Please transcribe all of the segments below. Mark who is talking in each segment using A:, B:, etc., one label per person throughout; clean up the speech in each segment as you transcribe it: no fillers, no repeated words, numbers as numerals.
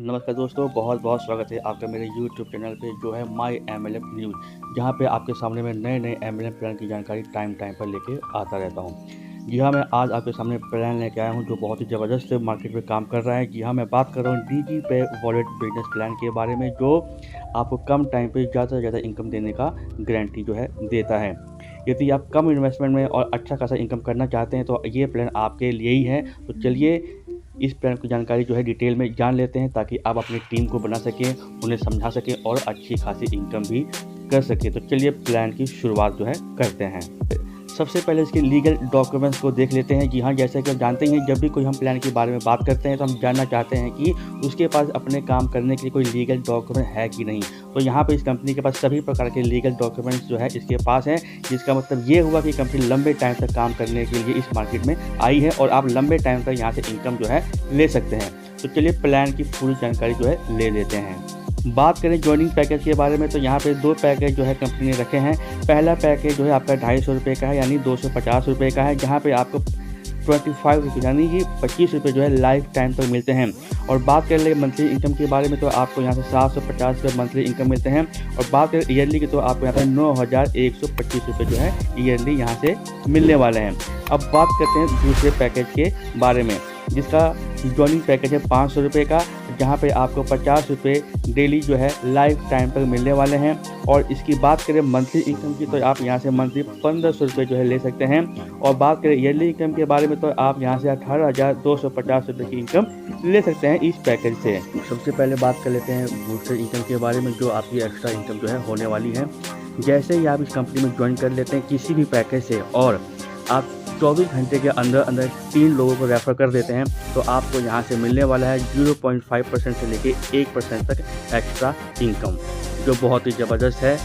A: नमस्कार दोस्तों, बहुत बहुत स्वागत है आपका मेरे YouTube चैनल पे जो है माई MLM न्यूज़, जहाँ पे आपके सामने मैं नए नए MLM प्लान की जानकारी टाइम पर लेके आता रहता हूँ। जी हाँ, मैं आज आपके सामने प्लान लेके आया हूँ जो बहुत ही ज़बरदस्त मार्केट में काम कर रहा है। जी हाँ, मैं बात कर रहा हूँ DigiPay वॉलेट बिजनेस प्लान के बारे में, जो आपको कम टाइम पे ज़्यादा से ज़्यादा इनकम देने का गारंटी जो है देता है। यदि आप कम इन्वेस्टमेंट में और अच्छा खासा इनकम करना चाहते हैं तो ये प्लान आपके लिए ही है। तो चलिए इस प्लान की जानकारी जो है डिटेल में जान लेते हैं, ताकि आप अपनी टीम को बना सकें, उन्हें समझा सकें और अच्छी खासी इनकम भी कर सकें। तो चलिए प्लान की शुरुआत जो है करते हैं। सबसे पहले इसके लीगल डॉक्यूमेंट्स को देख लेते हैं। जी हाँ, जैसा कि आप जानते हैं, जब भी कोई हम प्लान के बारे में बात करते हैं तो हम जानना चाहते हैं कि उसके पास अपने काम करने के लिए कोई लीगल डॉक्यूमेंट है कि नहीं। तो यहाँ पे इस कंपनी के पास सभी प्रकार के लीगल डॉक्यूमेंट्स जो है इसके पास हैं, जिसका मतलब ये हुआ कि कंपनी लंबे टाइम तक काम करने के लिए इस मार्केट में आई है और आप लंबे टाइम तक यहाँ से इनकम जो है ले सकते हैं। तो चलिए प्लान की पूरी जानकारी जो है ले लेते हैं। बात करें ज्वाइनिंग पैकेज के बारे में, तो यहाँ पे दो पैकेज जो है कंपनी ने रखे हैं। पहला पैकेज जो है आपका 250 रुपये का है, यानी 250 रुपये का है, जहाँ पे आपको 25 रुपये यानी कि 25 रुपये जो है लाइफ टाइम तक मिलते हैं। और बात कर ले मंथली इनकम के बारे में, तो आपको यहाँ से 750 रुपये मंथली इनकम मिलते हैं। और बात करें ईयरली की, तो आपको यहाँ पे 9,125 रुपये जो है ईयरली यहाँ से मिलने वाले हैं। अब बात करते हैं दूसरे पैकेज के बारे में, जिसका ज्वाइनिंग पैकेज है 500 रुपये का, जहाँ पे आपको 50 रुपये डेली जो है लाइफ टाइम तक मिलने वाले हैं। और इसकी बात करें मंथली इनकम की, तो आप यहाँ से मंथली 1500 रुपये जो है ले सकते हैं। और बात करें ईयरली इनकम के बारे में, तो आप यहाँ से 18,250 रुपये की इनकम ले सकते हैं इस पैकेज से। सबसे पहले बात कर लेते हैं बूस्टर इनकम के बारे में, जो आपकी एक्स्ट्रा इनकम जो है होने वाली है। जैसे ही आप इस कंपनी में ज्वाइन कर लेते हैं किसी भी पैकेज से, और आप 24 घंटे के अंदर अंदर 3 लोगों को रेफ़र कर देते हैं, तो आपको यहाँ से मिलने वाला है 0.5% से लेके 1% तक एक्स्ट्रा इनकम, जो बहुत ही ज़बरदस्त है।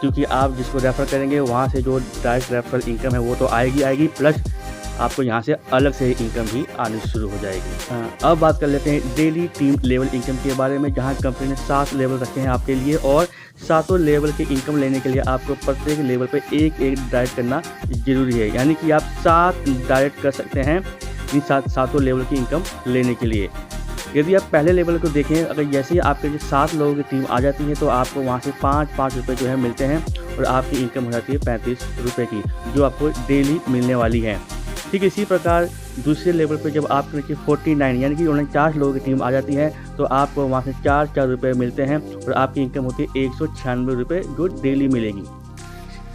A: क्योंकि आप जिसको रेफ़र करेंगे वहाँ से जो डायरेक्ट रेफरल इनकम है वो तो आएगी, प्लस आपको यहाँ से अलग से इनकम भी आनी शुरू हो जाएगी। अब बात कर लेते हैं डेली टीम लेवल इनकम के बारे में, जहाँ कंपनी ने 7 लेवल रखे हैं आपके लिए, और 7 लेवल के इनकम लेने के लिए आपको प्रत्येक लेवल पे एक डायरेक्ट करना जरूरी है। यानी कि आप 7 डायरेक्ट कर सकते हैं इन 7 लेवल की इनकम लेने के लिए। यदि आप पहले लेवल को देखें, अगर जैसे ही आपके जो 7 लोगों की टीम आ जाती है, तो आपको वहाँ से 5-5 रुपये जो है मिलते हैं, और आपकी इनकम हो जाती है 35 रुपये की, जो आपको डेली मिलने वाली है। ठीक इसी प्रकार दूसरे लेवल पे जब आपके 49 यानी कि 49 लोगों की टीम आ जाती है, तो आपको वहाँ से 4-4 रुपये मिलते हैं, और आपकी इनकम होती है 196 रुपये, जो डेली मिलेगी।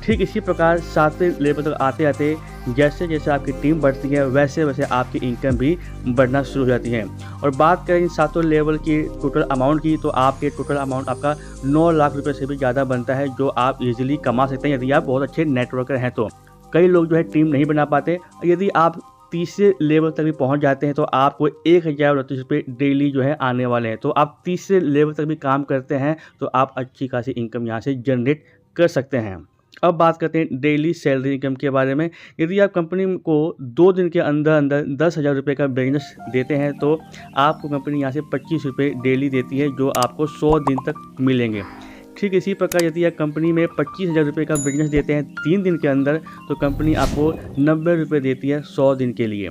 A: ठीक इसी प्रकार 7वें लेवल तक आते आते जैसे जैसे आपकी टीम बढ़ती है, वैसे वैसे आपकी इनकम भी बढ़ना शुरू हो जाती है। और बात करें इन 7 लेवल की टोटल अमाउंट की, तो आपके टोटल अमाउंट आपका 9 लाख रुपये से भी ज़्यादा बनता है, जो आप इजीली कमा सकते हैं यदि आप बहुत अच्छे नेटवर्कर हैं। तो कई लोग जो है टीम नहीं बना पाते। यदि आप तीसरे लेवल तक भी पहुंच जाते हैं, तो आपको 1038 रुपये डेली जो है आने वाले हैं। तो आप तीसरे लेवल तक भी काम करते हैं, तो आप अच्छी खासी इनकम यहाँ से जनरेट कर सकते हैं। अब बात करते हैं डेली सैलरी इनकम के बारे में। यदि आप कंपनी को 2 दिन के अंदर अंदर 10,000 रुपये का बिजनेस देते हैं, तो आपको कंपनी यहाँ से 25 रुपये डेली देती है, जो आपको 100 दिन तक मिलेंगे। ठीक इसी प्रकार यदि आप कंपनी में 25,000 रुपये का बिजनेस देते हैं 3 दिन के अंदर, तो कंपनी आपको 90 रुपये देती है 100 दिन के लिए।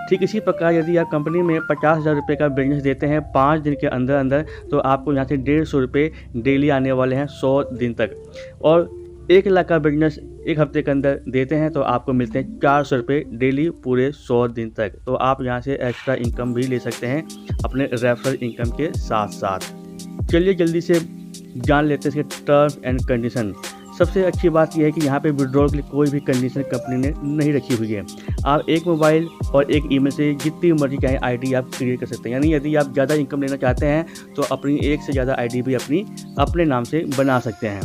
A: ठीक इसी प्रकार यदि आप कंपनी में 50,000 रुपये का बिजनेस देते हैं 5 दिन के अंदर अंदर, तो आपको यहाँ से 150 रुपये डेली आने वाले हैं 100 दिन तक। और 1 लाख का बिजनेस 1 हफ्ते के अंदर देते हैं, तो आपको मिलते हैं 400 रुपये डेली पूरे 100 दिन तक। तो आप यहाँ से एक्स्ट्रा इनकम भी ले सकते हैं अपने रेफरल इनकम के साथ साथ। चलिए जल्दी से जान लेते हैं इसके टर्म्स एंड कंडीशन। सबसे अच्छी बात यह है कि यहाँ पे विड्रॉल के लिए कोई भी कंडीशन कंपनी ने नहीं रखी हुई है। आप एक मोबाइल और एक ईमेल से जितनी मर्जी चाहे आईडी आप क्रिएट कर सकते हैं। यानी यदि आप ज़्यादा इनकम लेना चाहते हैं, तो अपनी 1 से ज़्यादा आईडी भी अपने नाम से बना सकते हैं।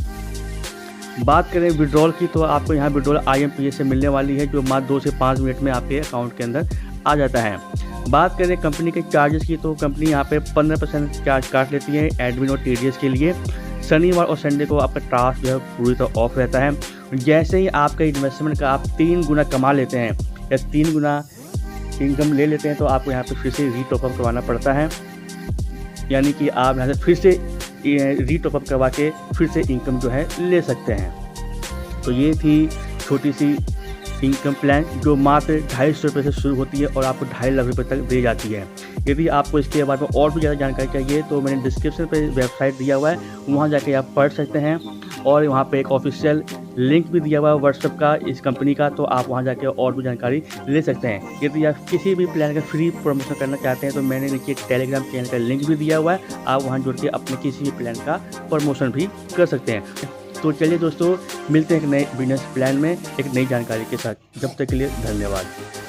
A: बात करें विड्रॉल की, तो आपको यहाँ विड्रॉल IMPS से मिलने वाली है, जो मात्र 2 से 5 मिनट में आपके अकाउंट के अंदर आ जाता है। बात करें कंपनी के चार्जेस की, तो कंपनी यहाँ पे 15% चार्ज काट लेती है एडमिन और TDS के लिए। शनिवार और संडे को आपका टास्क जो है पूरी तरह ऑफ रहता है। जैसे ही आपका इन्वेस्टमेंट का आप 3 गुना कमा लेते हैं या 3 गुना इनकम ले लेते हैं, तो आपको यहाँ पे फिर से रीटॉपअप करवाना पड़ता है। यानी कि आप यहाँ से फिर से रीटॉपअप करवा के फिर से इनकम जो है ले सकते हैं। तो ये थी छोटी सी इनकम प्लान, जो मात्र 250 रुपये से शुरू होती है और आपको 2.5 लाख रुपये तक दी जाती है। यदि आपको इसके बारे में और भी ज़्यादा जानकारी चाहिए तो मैंने डिस्क्रिप्शन पे वेबसाइट दिया हुआ है, वहाँ जाके आप पढ़ सकते हैं। और वहाँ पे एक ऑफिशियल लिंक भी दिया हुआ है व्हाट्सएप का इस कंपनी का, तो आप वहाँ जाके और भी जानकारी ले सकते हैं। यदि आप किसी भी प्लान का फ्री प्रमोशन करना चाहते हैं तो मैंने नीचे टेलीग्राम चैनल का लिंक भी दिया हुआ है, आप वहाँ जुड़ के अपने किसी भी प्लान का प्रमोशन भी कर सकते हैं। तो चलिए दोस्तों, मिलते हैं एक नए बिजनेस प्लान में एक नई जानकारी के साथ। जब तक के लिए धन्यवाद।